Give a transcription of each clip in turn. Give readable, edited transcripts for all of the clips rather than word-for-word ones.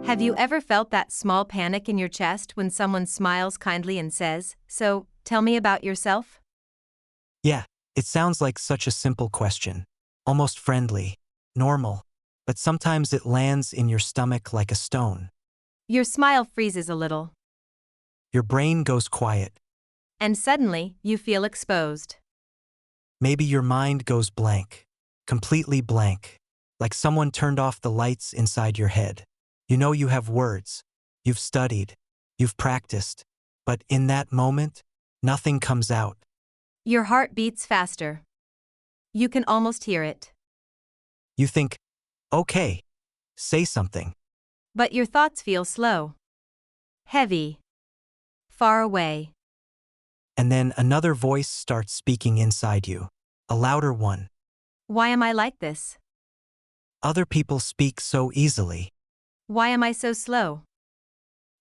Have you ever felt that small panic in your chest when someone smiles kindly and says, "So, tell me about yourself"? Yeah, it sounds like such a simple question. Almost friendly, normal, but sometimes it lands in your stomach like a stone. Your smile freezes a little, Your brain goes quiet. and suddenly, you feel exposed. Maybe your mind goes blank. Completely blank. Like someone turned off the lights inside your head. You know you have words. You've studied. You've practiced. But in that moment, nothing comes out. Your heart beats faster. You can almost hear it. You think, okay, say something. But your thoughts feel slow, heavy, far away. And then another voice starts speaking inside you. A louder one. Why am I like this? Other people speak so easily. Why am I so slow?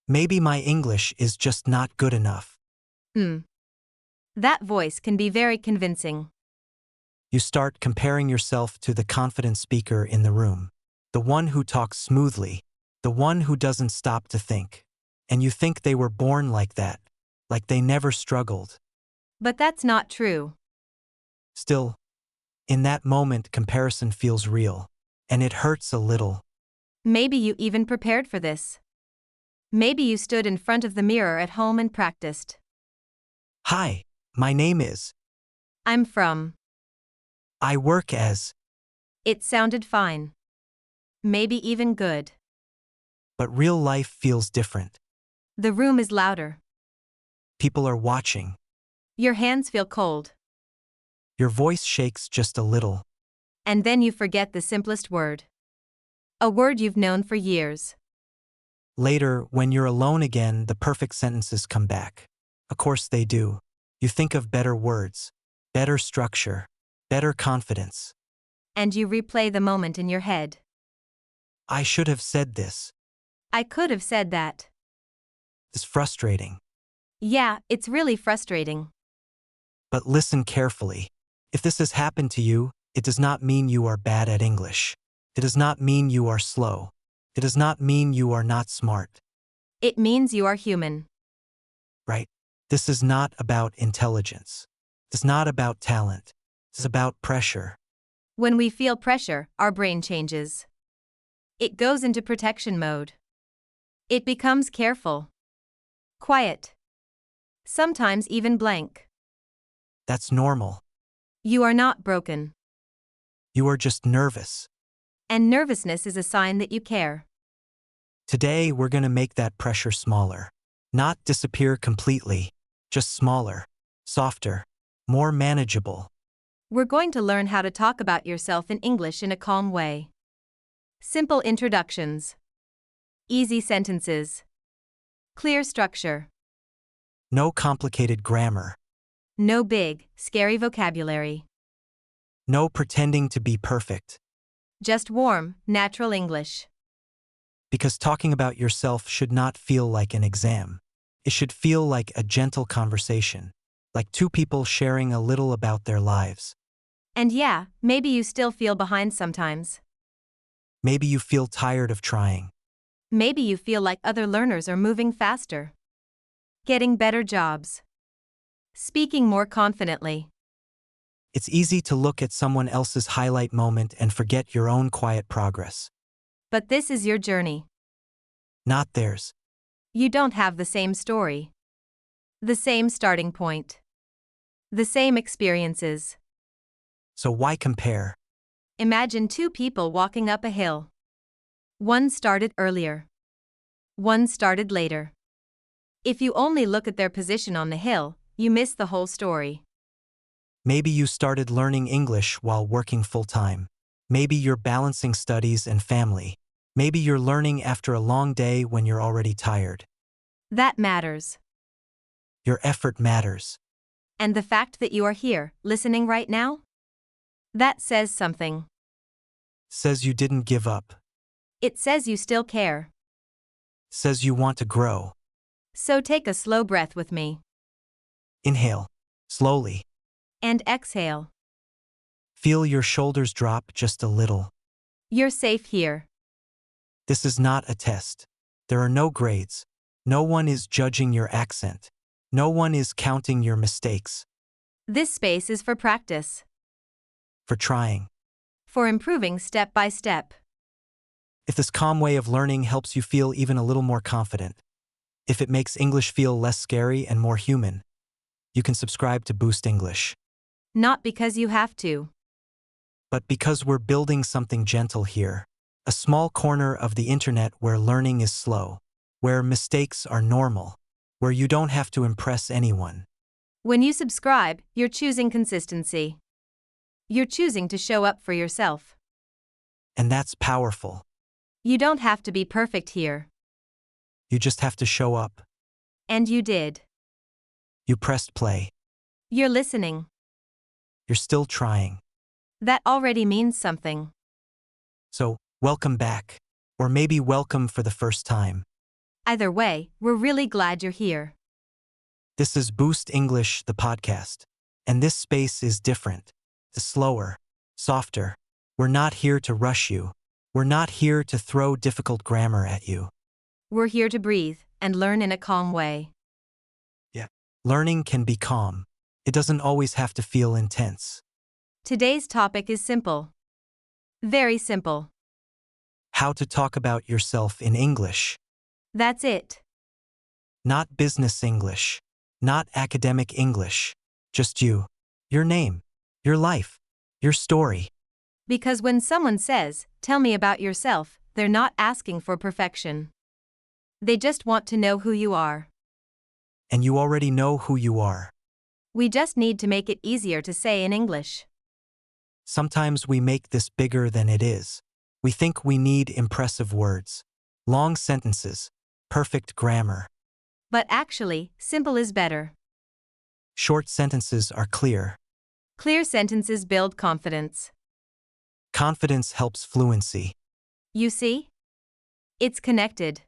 Maybe my English is just not good enough. Hmm. That voice can be very convincing. You start comparing yourself to the confident speaker in the room. The one who talks smoothly. The one who doesn't stop to think. And you think they were born like that. Like they never struggled. But that's not true. Still, in that moment comparison feels real. And it hurts a little. Maybe you even prepared for this. Maybe you stood in front of the mirror at home and practiced. Hi, my name is. I'm from. I work as. It sounded fine. Maybe even good. But real life feels different. The room is louder. People are watching. Your hands feel cold. Your voice shakes just a little. And then you forget the simplest word. A word you've known for years. Later, when you're alone again, the perfect sentences come back. Of course they do. You think of better words, better structure, better confidence. And you replay the moment in your head. I should have said this. I could have said that. It's frustrating. Yeah, it's really frustrating. But listen carefully. If this has happened to you, it does not mean you are bad at English. It does not mean you are slow. It does not mean you are not smart. It means you are human. Right? This is not about intelligence. It's not about talent. It's about pressure. When we feel pressure, our brain changes. It goes into protection mode. It becomes careful, quiet, sometimes even blank. That's normal. You are not broken. You are just nervous. And nervousness is a sign that you care. Today, we're going to make that pressure smaller. Not disappear completely, just smaller, softer, more manageable. We're going to learn how to talk about yourself in English in a calm way. Simple introductions. Easy sentences. Clear structure. No complicated grammar. No big, scary vocabulary. No pretending to be perfect. Just warm, natural English. Because talking about yourself should not feel like an exam. It should feel like a gentle conversation, like two people sharing a little about their lives. And yeah, maybe you still feel behind sometimes. Maybe you feel tired of trying. Maybe you feel like other learners are moving faster. Getting better jobs. Speaking more confidently. It's easy to look at someone else's highlight moment and forget your own quiet progress. But this is your journey. Not theirs. You don't have the same story. The same starting point. The same experiences. So why compare? Imagine two people walking up a hill. One started earlier. One started later. If you only look at their position on the hill, you miss the whole story. Maybe you started learning English while working full-time. Maybe you're balancing studies and family. Maybe you're learning after a long day when you're already tired. That matters. Your effort matters. And the fact that you are here, listening right now? That says something. Says you didn't give up. It says you still care. Says you want to grow. So take a slow breath with me. Inhale. Slowly. And exhale. Feel your shoulders drop just a little. You're safe here. This is not a test. There are no grades. No one is judging your accent. No one is counting your mistakes. This space is for practice, For trying. for improving step by step. If this calm way of learning helps you feel even a little more confident, if it makes English feel less scary and more human, you can subscribe to Boost English. Not because you have to. But because we're building something gentle here, a small corner of the internet where learning is slow, where mistakes are normal, where you don't have to impress anyone. When you subscribe, you're choosing consistency. You're choosing to show up for yourself. And that's powerful. You don't have to be perfect here. You just have to show up. And you did. You pressed play. You're listening. You're still trying. That already means something. So, welcome back. Or maybe welcome for the first time. Either way, we're really glad you're here. This is Boost English, the podcast. And this space is different. It's slower, softer. We're not here to rush you. We're not here to throw difficult grammar at you. We're here to breathe and learn in a calm way. Learning can be calm. It doesn't always have to feel intense. Today's topic is simple. Very simple. How to talk about yourself in English. That's it. Not business English. Not academic English. Just you. Your name. Your life. Your story. Because when someone says, "Tell me about yourself," they're not asking for perfection. They just want to know who you are. And you already know who you are. We just need to make it easier to say in English. Sometimes we make this bigger than it is. We think we need impressive words, long sentences, perfect grammar. But actually, simple is better. Short sentences are clear. Clear sentences build confidence. Confidence helps fluency. You see? It's connected.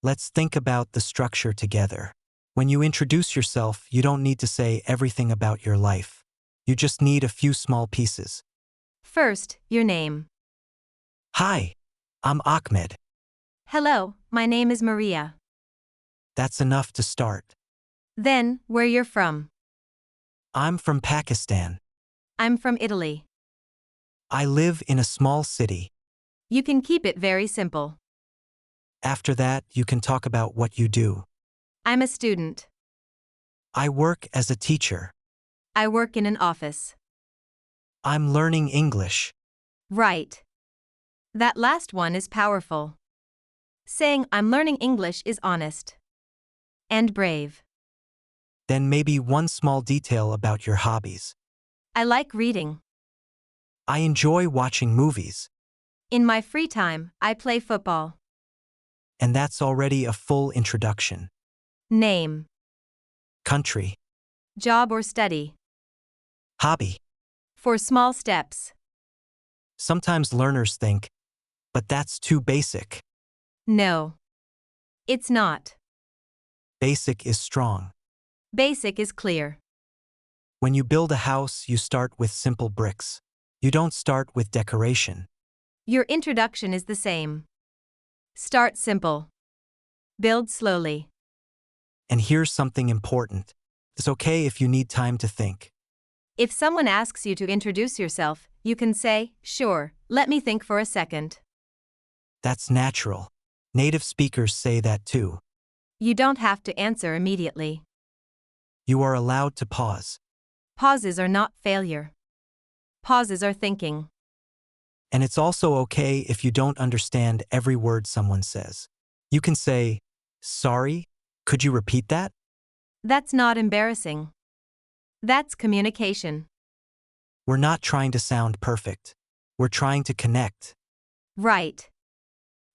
Let's think about the structure together. When you introduce yourself, you don't need to say everything about your life. You just need a few small pieces. First, your name. Hi, I'm Ahmed. Hello, my name is Maria. That's enough to start. Then, where you're from. I'm from Pakistan. I'm from Italy. I live in a small city. You can keep it very simple. After that, you can talk about what you do. I'm a student. I work as a teacher. I work in an office. I'm learning English. Right. That last one is powerful. Saying I'm learning English is honest. And brave. Then maybe one small detail about your hobbies. I like reading. I enjoy watching movies. In my free time, I play football. And that's already a full introduction. Name. Country. Job or study. Hobby. For small steps. Sometimes learners think, but that's too basic. No. It's not. Basic is strong. Basic is clear. When you build a house, you start with simple bricks. You don't start with decoration. Your introduction is the same. Start simple. Build slowly. And here's something important. It's okay if you need time to think. If someone asks you to introduce yourself, you can say, "Sure, let me think for a second." That's natural. Native speakers say that too. You don't have to answer immediately. You are allowed to pause. Pauses are not failure. Pauses are thinking. And it's also okay if you don't understand every word someone says. You can say, "Sorry, could you repeat that?" That's not embarrassing. That's communication. We're not trying to sound perfect. We're trying to connect. Right.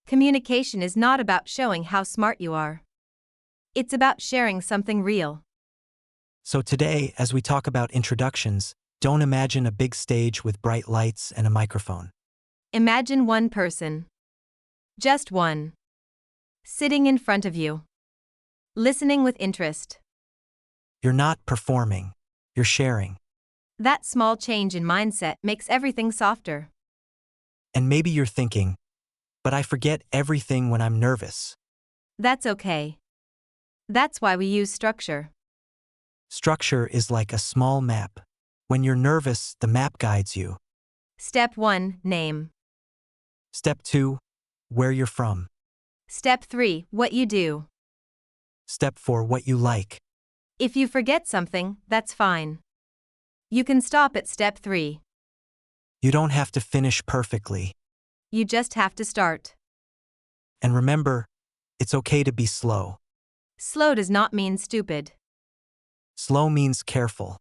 Communication is not about showing how smart you are. It's about sharing something real. So today, as we talk about introductions, don't imagine a big stage with bright lights and a microphone. Imagine one person. Just one. Sitting in front of you. Listening with interest. You're not performing. You're sharing. That small change in mindset makes everything softer. And maybe you're thinking, but I forget everything when I'm nervous. That's okay. That's why we use structure. Structure is like a small map. When you're nervous, the map guides you. Step 1, name. Step 2, where you're from. Step 3, what you do. Step 4, what you like. If you forget something, that's fine. You can stop at step 3. You don't have to finish perfectly. You just have to start. And remember, it's okay to be slow. Slow does not mean stupid. Slow means careful.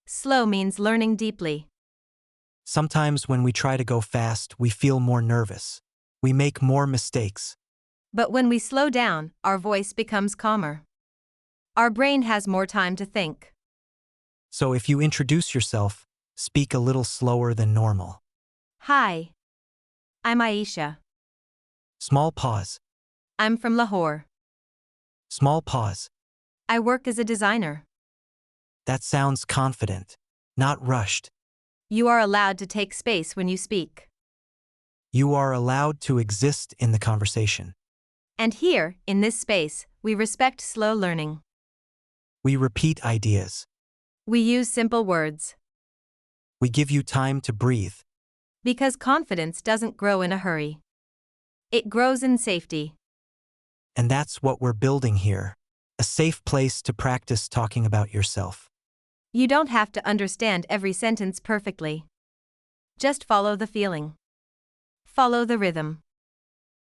Slow means learning deeply. Sometimes when we try to go fast, we feel more nervous. We make more mistakes. But when we slow down, our voice becomes calmer. Our brain has more time to think. So if you introduce yourself, speak a little slower than normal. Hi. I'm Aisha. Small pause. I'm from Lahore. Small pause. I work as a designer. That sounds confident, not rushed. You are allowed to take space when you speak. You are allowed to exist in the conversation. And here, in this space, we respect slow learning. We repeat ideas. We use simple words. We give you time to breathe. Because confidence doesn't grow in a hurry. It grows in safety. And that's what we're building here. A safe place to practice talking about yourself. You don't have to understand every sentence perfectly. Just follow the feeling. Follow the rhythm.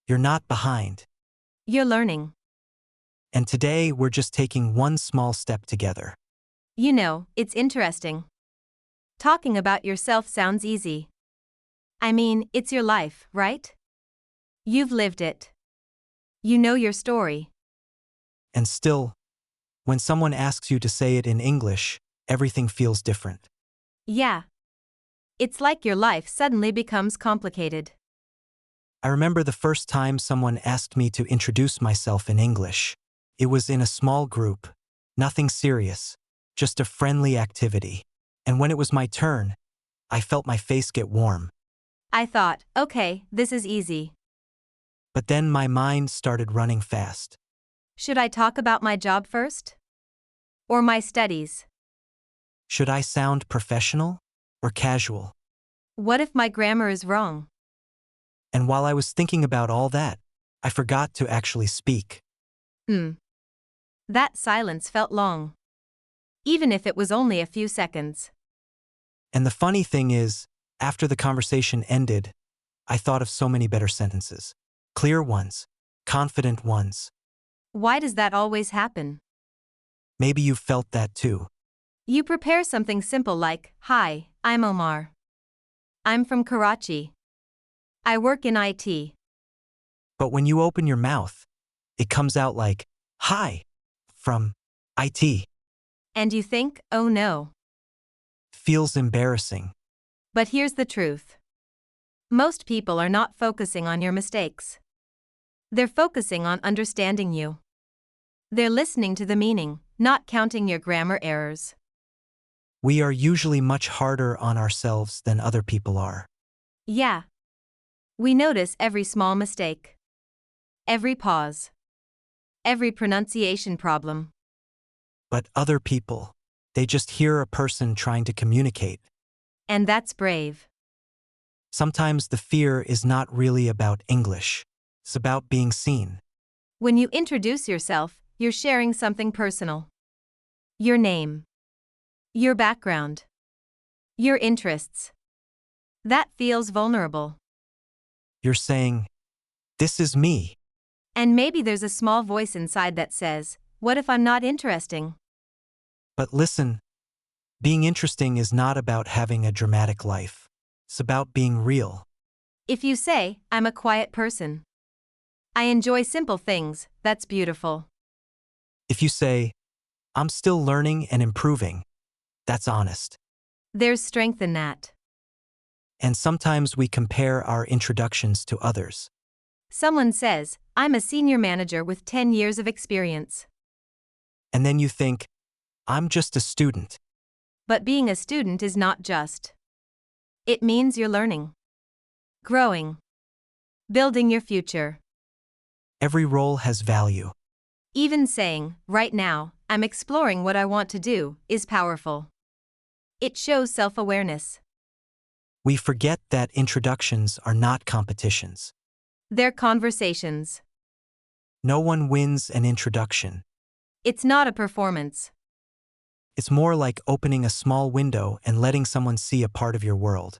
You're not behind. You're learning. And today we're just taking one small step together. You know, it's interesting. Talking about yourself sounds easy. I mean, it's your life, right? You've lived it. You know your story. And still, when someone asks you to say it in English, everything feels different. Yeah. It's like your life suddenly becomes complicated. I remember the first time someone asked me to introduce myself in English. It was in a small group. Nothing serious. Just a friendly activity. And when it was my turn, I felt my face get warm. I thought, okay, this is easy. But then my mind started running fast. Should I talk about my job first? Or my studies? Should I sound professional or casual? What if my grammar is wrong? And while I was thinking about all that, I forgot to actually speak. That silence felt long. Even if it was only a few seconds. And the funny thing is, after the conversation ended, I thought of so many better sentences. Clear ones. Confident ones. Why does that always happen? Maybe you've felt that too. You prepare something simple like, Hi, I'm Omar. I'm from Karachi. I work in IT. But when you open your mouth, it comes out like, Hi, from IT. And you think, oh no. Feels embarrassing. But here's the truth. Most people are not focusing on your mistakes. They're focusing on understanding you. They're listening to the meaning, not counting your grammar errors. We are usually much harder on ourselves than other people are. Yeah. We notice every small mistake. Every pause. Every pronunciation problem. But other people, they just hear a person trying to communicate. And that's brave. Sometimes the fear is not really about English. It's about being seen. When you introduce yourself, you're sharing something personal. Your name. Your background. Your interests. That feels vulnerable. You're saying, this is me. And maybe there's a small voice inside that says, what if I'm not interesting? But listen, being interesting is not about having a dramatic life. It's about being real. If you say, I'm a quiet person. I enjoy simple things, that's beautiful. If you say, I'm still learning and improving, that's honest. There's strength in that. And sometimes we compare our introductions to others. Someone says, I'm a senior manager with 10 years of experience. And then you think, I'm just a student. But being a student is not just. It means you're learning. Growing. Building your future. Every role has value. Even saying, right now, I'm exploring what I want to do, is powerful. It shows self-awareness. We forget that introductions are not competitions. They're conversations. No one wins an introduction. It's not a performance. It's more like opening a small window and letting someone see a part of your world.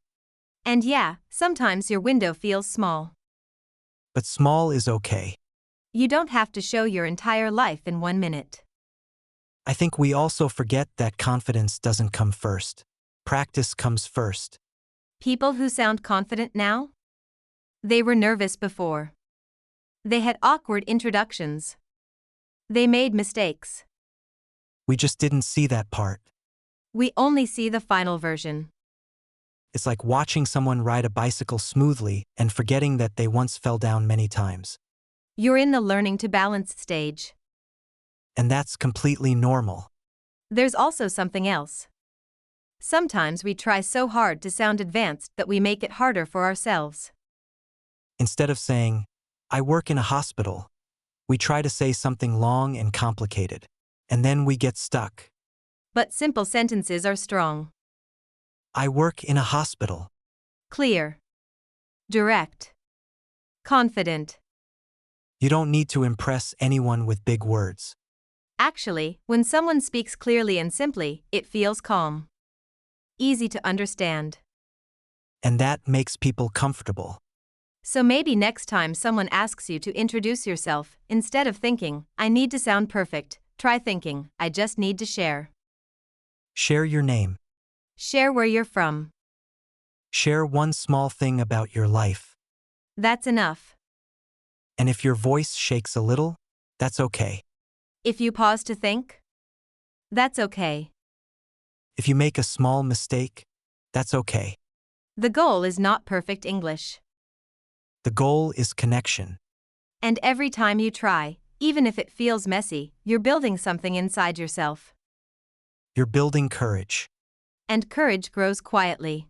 And yeah, sometimes your window feels small. But small is okay. You don't have to show your entire life in 1 minute. I think we also forget that confidence doesn't come first. Practice comes first. People who sound confident now? They were nervous before. They had awkward introductions. They made mistakes. We just didn't see that part. We only see the final version. It's like watching someone ride a bicycle smoothly and forgetting that they once fell down many times. You're in the learning to balance stage. And that's completely normal. There's also something else. Sometimes we try so hard to sound advanced that we make it harder for ourselves. Instead of saying, I work in a hospital, we try to say something long and complicated. And then we get stuck. But simple sentences are strong. I work in a hospital. Clear. Direct. Confident. You don't need to impress anyone with big words. Actually, when someone speaks clearly and simply, it feels calm. Easy to understand. And that makes people comfortable. So maybe next time someone asks you to introduce yourself, instead of thinking, I need to sound perfect, try thinking, I just need to share. Share your name. Share where you're from. Share one small thing about your life. That's enough. And if your voice shakes a little, that's okay. If you pause to think, that's okay. If you make a small mistake, that's okay. The goal is not perfect English. The goal is connection. And every time you try, even if it feels messy, you're building something inside yourself. You're building courage. And courage grows quietly.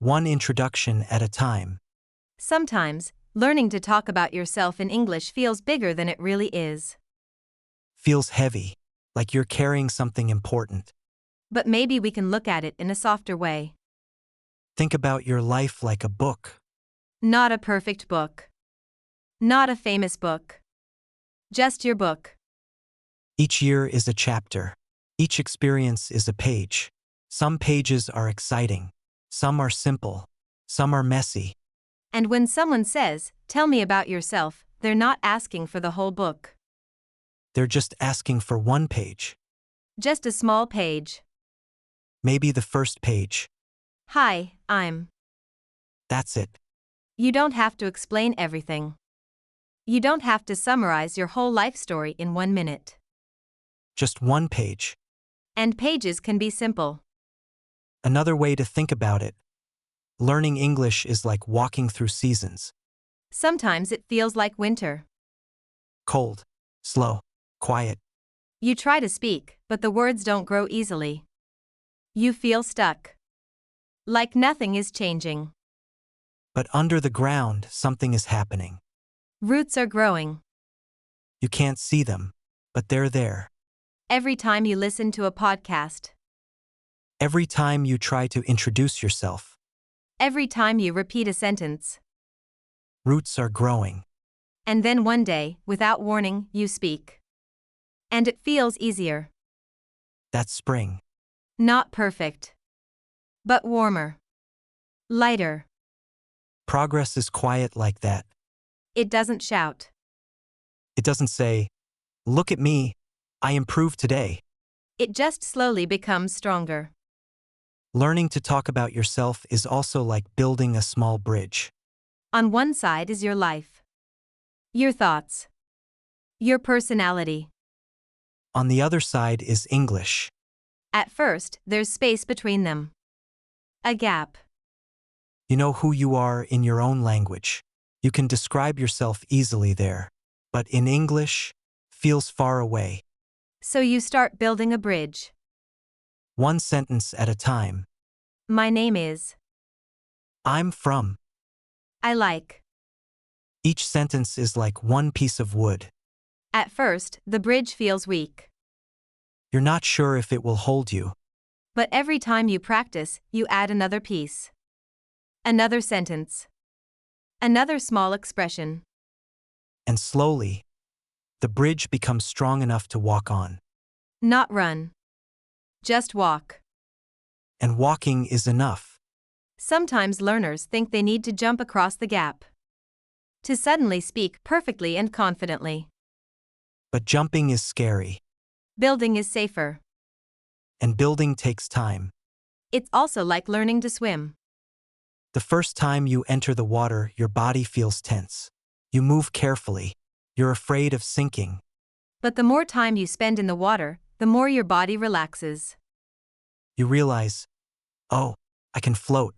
One introduction at a time. Sometimes, learning to talk about yourself in English feels bigger than it really is. Feels heavy, like you're carrying something important. But maybe we can look at it in a softer way. Think about your life like a book. Not a perfect book. Not a famous book. Just your book. Each year is a chapter. Each experience is a page. Some pages are exciting. Some are simple. Some are messy. And when someone says, tell me about yourself, they're not asking for the whole book. They're just asking for one page. Just a small page. Maybe the first page. Hi, I'm. That's it. You don't have to explain everything. You don't have to summarize your whole life story in 1 minute. Just one page. And pages can be simple. Another way to think about it. Learning English is like walking through seasons. Sometimes it feels like winter. Cold, slow, quiet. You try to speak, but the words don't grow easily. You feel stuck. Like nothing is changing. But under the ground, something is happening. Roots are growing. You can't see them, but they're there. Every time you listen to a podcast. Every time you try to introduce yourself. Every time you repeat a sentence. Roots are growing. And then one day, without warning, you speak. And it feels easier. That's spring. Not perfect. But warmer. Lighter. Progress is quiet like that. It doesn't shout. It doesn't say, look at me, I improved today. It just slowly becomes stronger. Learning to talk about yourself is also like building a small bridge. On one side is your life. Your thoughts. Your personality. On the other side is English. At first, there's space between them. A gap. You know who you are in your own language. You can describe yourself easily there. But in English, feels far away. So you start building a bridge. One sentence at a time. My name is. I'm from. I like. Each sentence is like one piece of wood. At first, the bridge feels weak. You're not sure if it will hold you. But every time you practice, you add another piece. Another sentence. Another small expression. And slowly, the bridge becomes strong enough to walk on. Not run. Just walk. And walking is enough. Sometimes learners think they need to jump across the gap to suddenly speak perfectly and confidently. But jumping is scary. Building is safer. And building takes time. It's also like learning to swim. The first time you enter the water, your body feels tense. You move carefully. You're afraid of sinking. But the more time you spend in the water, the more your body relaxes. You realize, oh, I can float.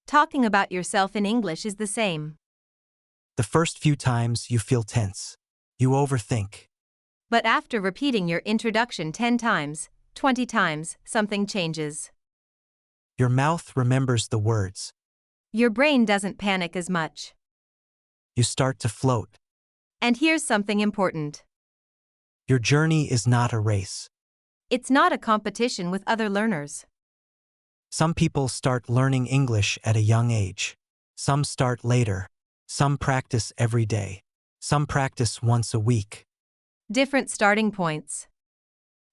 Talking about yourself in English is the same. The first few times you feel tense. You overthink. But after repeating your introduction 10 times, 20 times, something changes. Your mouth remembers the words. Your brain doesn't panic as much. You start to float. And here's something important. Your journey is not a race. It's not a competition with other learners. Some people start learning English at a young age. Some start later. Some practice every day. Some practice once a week. Different starting points.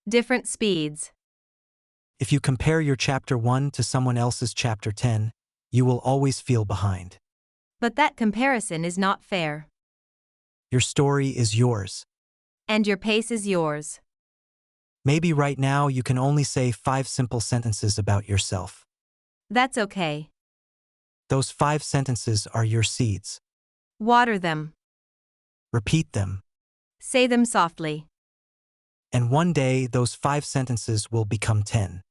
Different speeds. If you compare your chapter 1 to someone else's chapter 10, you will always feel behind. But that comparison is not fair. Your story is yours. And your pace is yours. Maybe right now you can only say 5 simple sentences about yourself. That's okay. Those 5 sentences are your seeds. Water them. Repeat them. Say them softly. And one day those 5 sentences will become 10.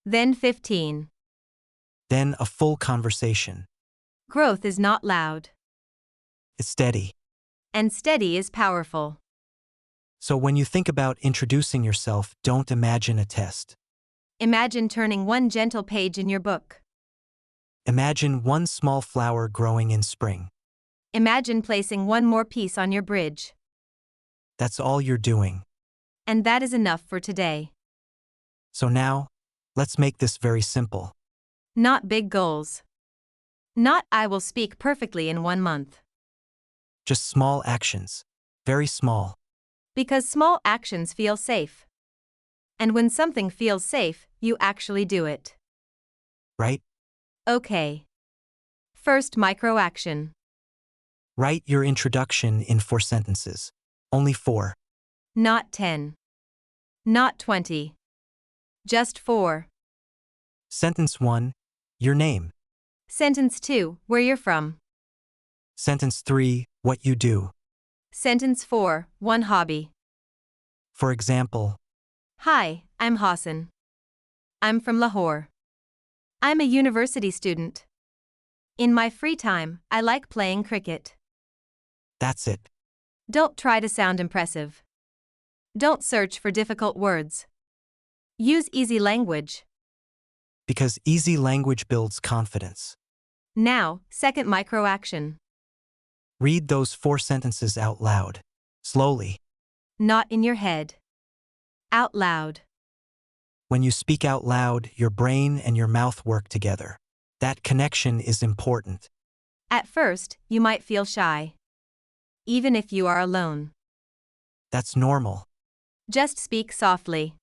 Then 15. Then a full conversation. Growth is not loud. It's steady. And steady is powerful. So when you think about introducing yourself, don't imagine a test. Imagine turning one gentle page in your book. Imagine one small flower growing in spring. Imagine placing one more piece on your bridge. That's all you're doing. And that is enough for today. So now, let's make this very simple. Not big goals. Not I will speak perfectly in 1 month. Just small actions. Very small. Because small actions feel safe. And when something feels safe, you actually do it. Right? Okay. First micro action. Write your introduction in 4 sentences. Only 4. Not 10. Not 20. Just 4. Sentence 1, your name. Sentence 2, where you're from. Sentence 3, what you do. Sentence 4, one hobby. For example, Hi, I'm Hassan. I'm from Lahore. I'm a university student. In my free time, I like playing cricket. that's it. Don't try to sound impressive. Don't search for difficult words. Use easy language. Because easy language builds confidence. Now, second micro action. Read those 4 sentences out loud. Slowly. Not in your head. Out loud. When you speak out loud, your brain and your mouth work together. That connection is important. At first, you might feel shy. Even if you are alone. That's normal. Just speak softly.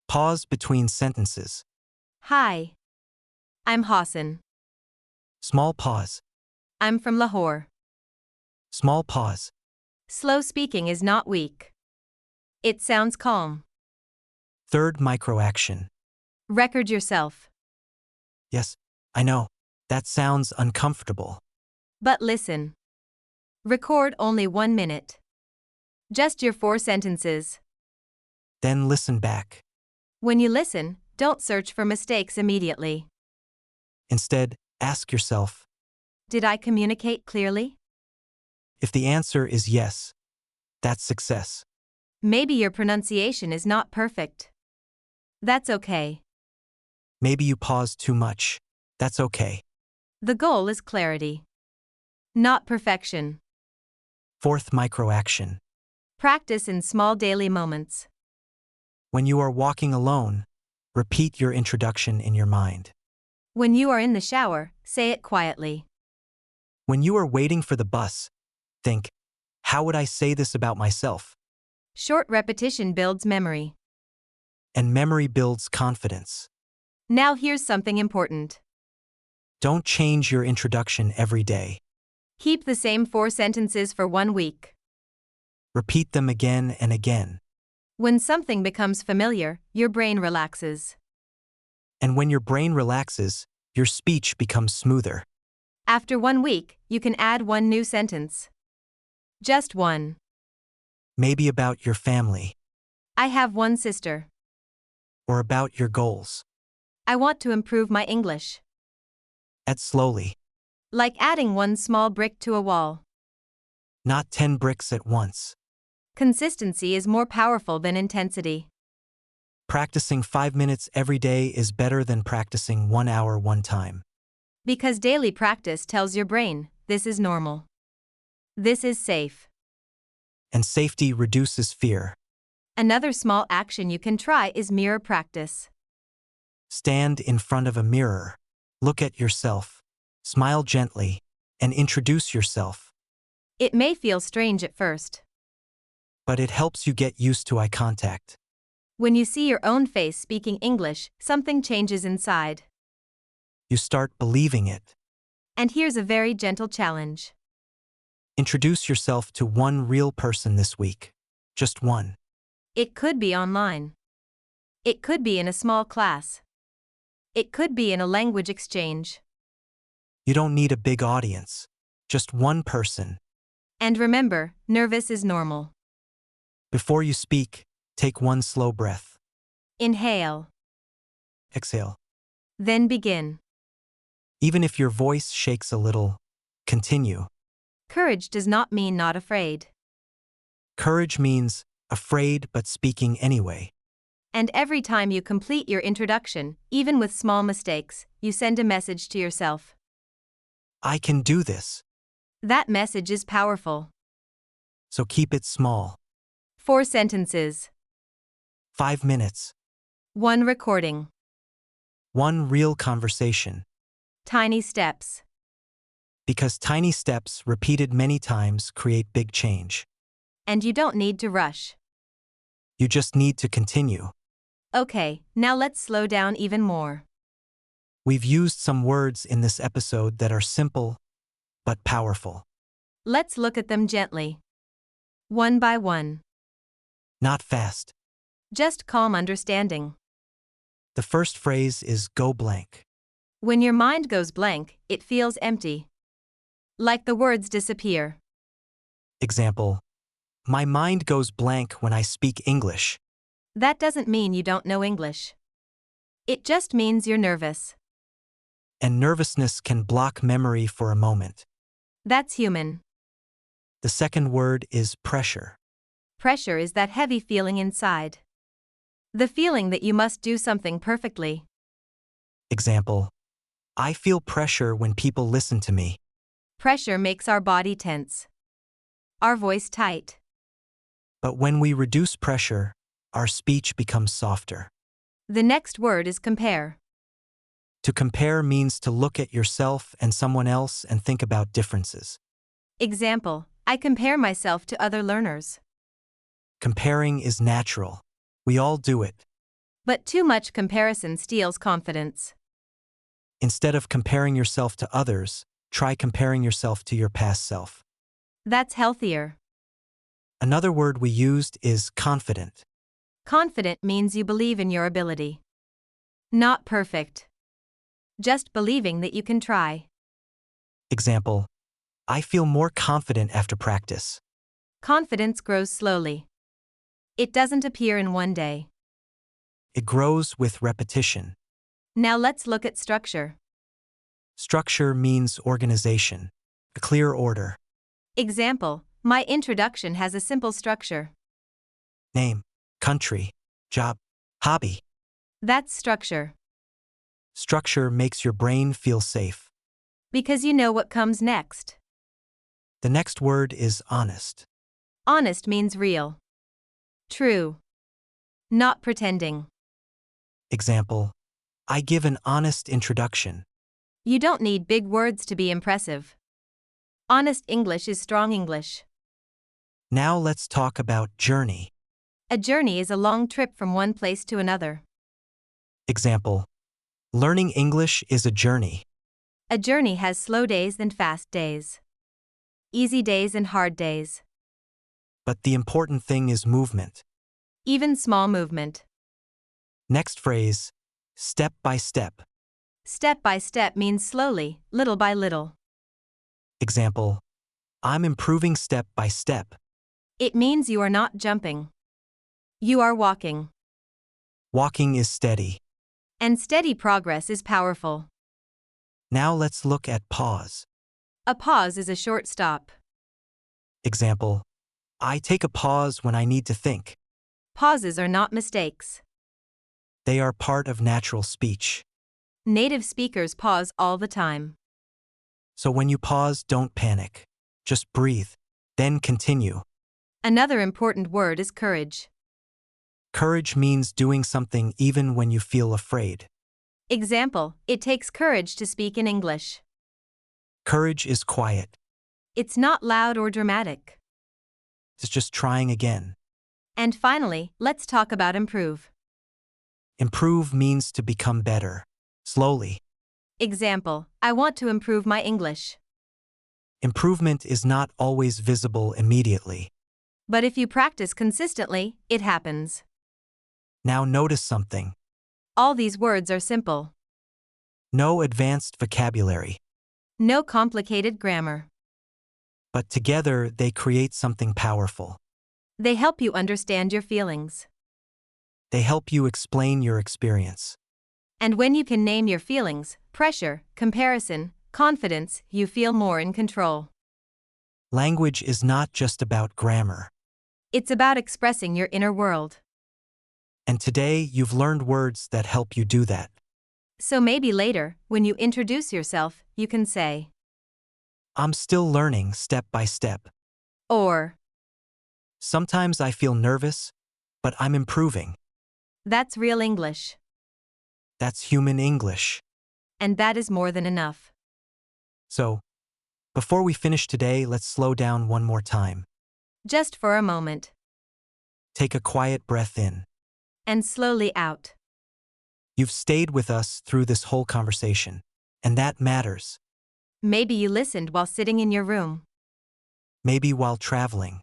Pause between sentences. Hi. I'm Hassan. Small pause. I'm from Lahore. Small pause. Slow speaking is not weak. It sounds calm. Third micro action. Record yourself. Yes, I know. That sounds uncomfortable. But listen. Record only 1 minute. Just your 4 sentences. Then listen back. When you listen, don't search for mistakes immediately. Instead, ask yourself, Did I communicate clearly? if the answer is yes, that's success. Maybe your pronunciation is not perfect. That's okay. Maybe you paused too much. That's okay. The goal is clarity. Not perfection. Fourth micro action. Practice in small daily moments. When you are walking alone, repeat your introduction in your mind. When you are in the shower, say it quietly. When you are waiting for the bus, think, how would I say this about myself? Short repetition builds memory. And memory builds confidence. Now here's something important. Don't change your introduction every day. Keep the same 4 sentences for 1 week. Repeat them again and again. When something becomes familiar, your brain relaxes. And when your brain relaxes, your speech becomes smoother. After 1 week, you can add 1 new sentence. Just one. Maybe about your family. I have 1 sister. Or about your goals. I want to improve my English. Add slowly. Like adding 1 small brick to a wall. Not 10 bricks at once. Consistency is more powerful than intensity. Practicing 5 minutes every day is better than practicing 1 hour one time. Because daily practice tells your brain, this is normal. This is safe. And safety reduces fear. Another small action you can try is mirror practice. Stand in front of a mirror. Look at yourself. Smile gently. And introduce yourself. It may feel strange at first. But it helps you get used to eye contact. When you see your own face speaking English, something changes inside. You start believing it. And here's a very gentle challenge. Introduce yourself to 1 real person this week. Just 1. It could be online. It could be in a small class. It could be in a language exchange. You don't need a big audience. Just 1 person. And remember, nervous is normal. Before you speak, take 1 slow breath. Inhale. Exhale. Then begin. Even if your voice shakes a little, continue. Courage does not mean not afraid. Courage means afraid but speaking anyway. And every time you complete your introduction, even with small mistakes, you send a message to yourself. I can do this. That message is powerful. So keep it small. 4 sentences. 5 minutes. 1 recording. 1 real conversation. Tiny steps. Because tiny steps repeated many times create big change. And you don't need to rush. You just need to continue. Okay, now let's slow down even more. We've used some words in this episode that are simple, but powerful. Let's look at them gently. 1 by 1. Not fast. Just calm understanding. The first phrase is go blank. When your mind goes blank, it feels empty. Like the words disappear. Example. My mind goes blank when I speak English. That doesn't mean you don't know English. It just means you're nervous. And nervousness can block memory for a moment. That's human. The second word is pressure. Pressure is that heavy feeling inside. The feeling that you must do something perfectly. Example. I feel pressure when people listen to me. Pressure makes our body tense. Our voice tight. But when we reduce pressure, our speech becomes softer. The next word is compare. To compare means to look at yourself and someone else and think about differences. Example, I compare myself to other learners. Comparing is natural. We all do it. But too much comparison steals confidence. Instead of comparing yourself to others, try comparing yourself to your past self. That's healthier. Another word we used is confident. Confident means you believe in your ability. Not perfect. Just believing that you can try. Example. I feel more confident after practice. Confidence grows slowly. It doesn't appear in one day. It grows with repetition. Now let's look at structure. Structure means organization, a clear order. Example, my introduction has a simple structure. Name, country, job, hobby. That's structure. Structure makes your brain feel safe. Because you know what comes next. The next word is honest. Honest means real. True. Not pretending. Example, I give an honest introduction. You don't need big words to be impressive. Honest English is strong English. Now let's talk about journey. A journey is a long trip from one place to another. Example, learning English is a journey. A journey has slow days and fast days. Easy days and hard days. But the important thing is movement. Even small movement. Next phrase, step by step. Step by step means slowly, little by little. Example, I'm improving step by step. It means you are not jumping. You are walking. Walking is steady. And steady progress is powerful. Now let's look at pause. A pause is a short stop. Example, I take a pause when I need to think. Pauses are not mistakes. They are part of natural speech. Native speakers pause all the time. So when you pause, don't panic. Just breathe, then continue. Another important word is courage. Courage means doing something even when you feel afraid. Example, it takes courage to speak in English. Courage is quiet. It's not loud or dramatic. It's just trying again. And finally, let's talk about improve. Improve means to become better. Slowly. Example, I want to improve my English. Improvement is not always visible immediately. But if you practice consistently, it happens. Now notice something. All these words are simple. No advanced vocabulary. No complicated grammar. But together they create something powerful. They help you understand your feelings. They help you explain your experience. And when you can name your feelings, pressure, comparison, confidence, you feel more in control. Language is not just about grammar. It's about expressing your inner world. And today you've learned words that help you do that. So maybe later, when you introduce yourself, you can say, I'm still learning step by step. or, Sometimes I feel nervous, but I'm improving. that's real English. That's human English. And that is more than enough. So, before we finish today, let's slow down one more time. Just for a moment. Take a quiet breath in. And slowly out. You've stayed with us through this whole conversation, and that matters. Maybe you listened while sitting in your room. Maybe while traveling,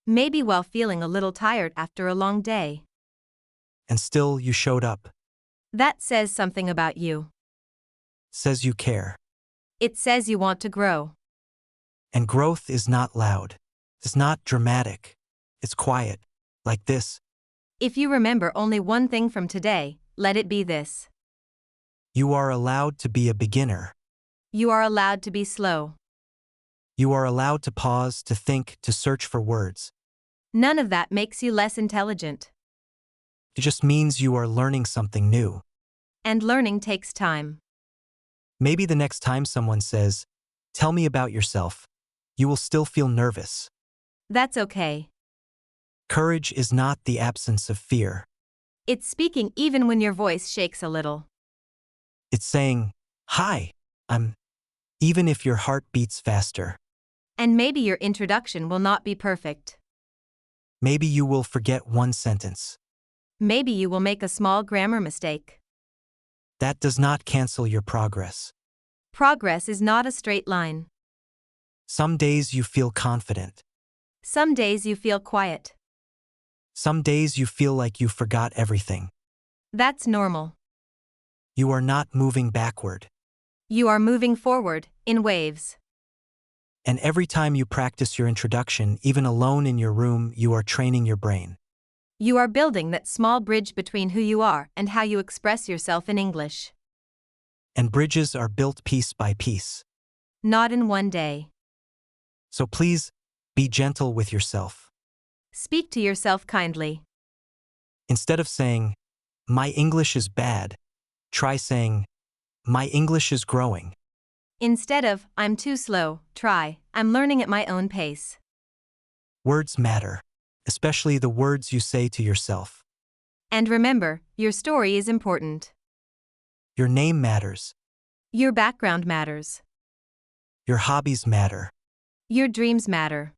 Maybe while feeling a little tired after a long day. and still you showed up. That says something about you. Says you care. It says you want to grow. And growth is not loud. It's not dramatic. It's quiet. Like this. If you remember only one thing from today, let it be this. You are allowed to be a beginner. You are allowed to be slow. You are allowed to pause, to think, to search for words. None of that makes you less intelligent. It just means you are learning something new. And learning takes time. Maybe the next time someone says, "Tell me about yourself," you will still feel nervous. That's okay. Courage is not the absence of fear. It's speaking even when your voice shakes a little. It's saying, "Hi, I'm," even if your heart beats faster. And maybe your introduction will not be perfect. Maybe you will forget one sentence. Maybe you will make a small grammar mistake. That does not cancel your progress. Progress is not a straight line. Some days you feel confident. Some days you feel quiet. Some days you feel like you forgot everything. That's normal. You are not moving backward. You are moving forward, in waves. And every time you practice your introduction, even alone in your room, you are training your brain. You are building that small bridge between who you are and how you express yourself in English. And bridges are built piece by piece. Not in one day. So please, be gentle with yourself. Speak to yourself kindly. Instead of saying, "My English is bad," try saying, "My English is growing." Instead of, I'm too slow, try, I'm learning at my own pace. Words matter, especially the words you say to yourself. And remember, your story is important. Your name matters. Your background matters. Your hobbies matter. Your dreams matter.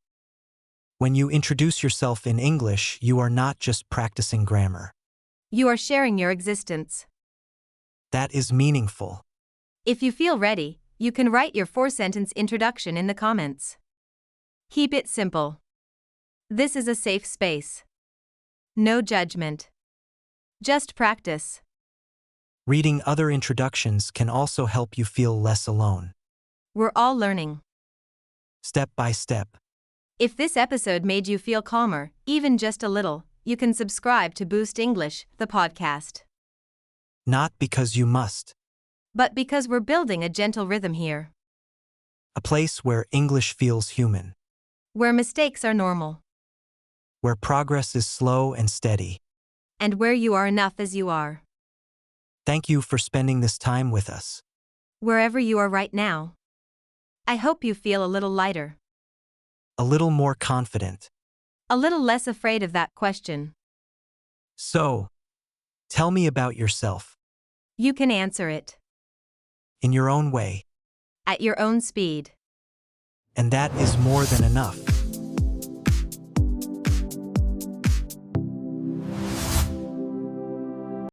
When you introduce yourself in English, you are not just practicing grammar. You are sharing your existence. That is meaningful. If you feel ready, you can write your 4-sentence introduction in the comments. Keep it simple. This is a safe space. No judgment. Just practice. Reading other introductions can also help you feel less alone. We're all learning. Step by step. If this episode made you feel calmer, even just a little, you can subscribe to Boost English, the podcast. Not because you must. But because we're building a gentle rhythm here. A place where English feels human. Where mistakes are normal. Where progress is slow and steady. And where you are enough as you are. Thank you for spending this time with us. Wherever you are right now. I hope you feel a little lighter. A little more confident. A little less afraid of that question. So, tell me about yourself. You can answer it. In your own way. At your own speed. And that is more than enough.